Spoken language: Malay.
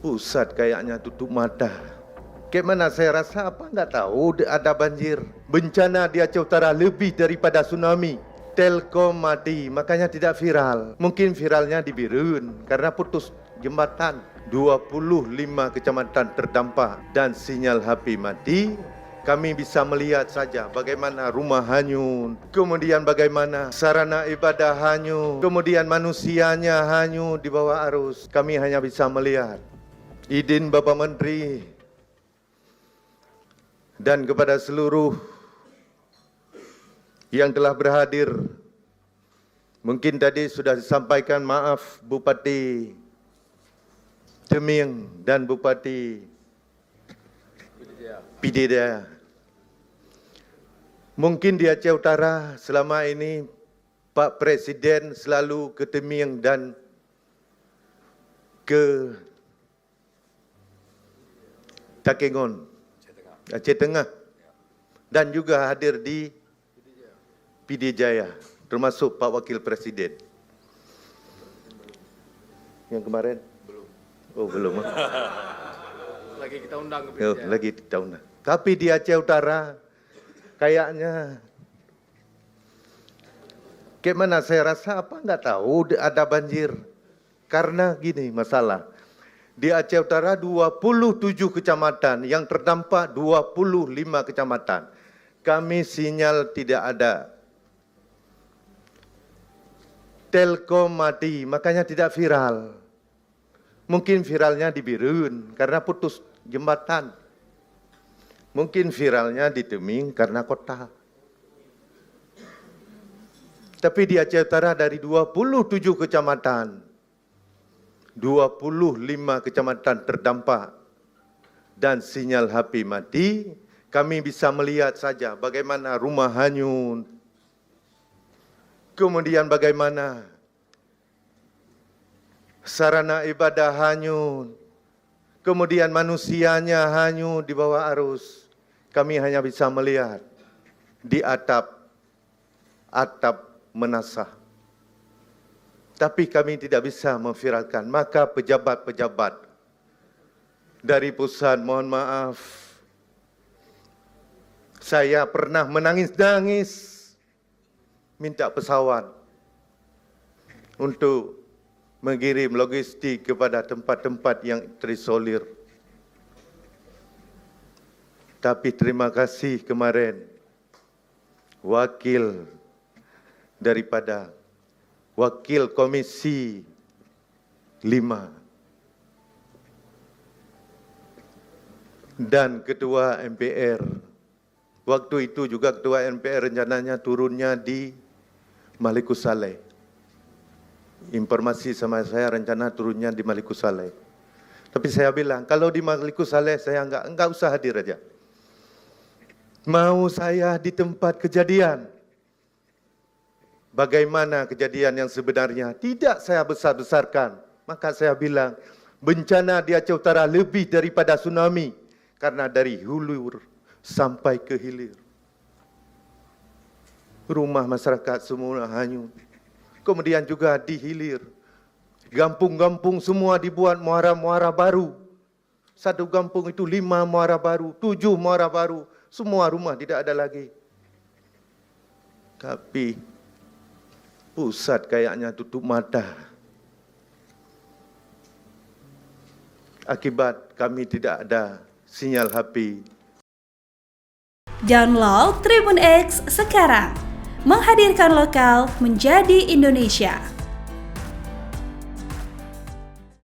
Pusat kayaknya tutup mata. Kayak mana saya rasa apa nggak tahu ada banjir. Bencana di Aceh Utara lebih daripada tsunami. Telkom mati, makanya tidak viral. Mungkin viralnya di Birun karena putus jembatan. 25 kecamatan terdampak dan sinyal HP mati. Kami bisa melihat saja bagaimana rumah hanyut, kemudian bagaimana sarana ibadah hanyut, kemudian manusianya hanyut di bawah arus. Kami hanya bisa melihat. Izin Bapak Menteri dan kepada seluruh yang telah berhadir. Mungkin tadi sudah disampaikan maaf Bupati Teming dan Bupati Pidijaya. Mungkin di Aceh Utara selama ini Pak Presiden selalu ke Teming dan ke Takengon, Aceh Tengah, dan juga hadir di Pidijaya, termasuk Pak Wakil Presiden. Yang kemarin? Belum. Oh, belum. Lagi kita undang ke Pidijaya. Lagi kita undang. Tapi di Aceh Utara, kayaknya, kayak mana saya rasa apa nggak tahu ada banjir. Karena gini masalah. Di Aceh Utara 27 kecamatan, yang terdampak 25 kecamatan. Kami sinyal tidak ada. Telkom mati, makanya tidak viral. Mungkin viralnya di Birun karena putus jembatan. Mungkin viralnya di Teming karena kota. Tapi di Aceh Utara dari 27 kecamatan, 25 kecamatan terdampak dan sinyal HP mati. Kami bisa melihat saja bagaimana rumah hanyut, kemudian bagaimana sarana ibadah hanyut, kemudian manusianya hanyut di bawah arus. Kami hanya bisa melihat di atap menasah. Tapi kami tidak bisa memviralkan. Maka pejabat-pejabat dari pusat, mohon maaf, saya pernah menangis-nangis minta pesawat untuk mengirim logistik kepada tempat-tempat yang terisolir. Tapi terima kasih kemarin wakil daripada Wakil Komisi 5 dan Ketua MPR. Waktu itu juga Ketua MPR rencananya turunnya di Maluku Saleh. Informasi sama saya rencana turunnya di Maluku Saleh. Tapi saya bilang, kalau di Maluku Saleh saya enggak usah hadir aja. Mau saya di tempat kejadian. Bagaimana kejadian yang sebenarnya tidak saya besar-besarkan. Maka saya bilang, bencana di Aceh Utara lebih daripada tsunami. Karena dari hulu sampai ke hilir. Rumah masyarakat semua hanyut. Kemudian juga di hilir. Gampung-gampung semua dibuat muara-muara baru. Satu kampung itu 5 muara baru, 7 muara baru. Semua rumah tidak ada lagi. Tapi pusat kayaknya tutup mata. Akibat kami tidak ada sinyal HP. Download Tribun X sekarang. Menghadirkan lokal menjadi Indonesia.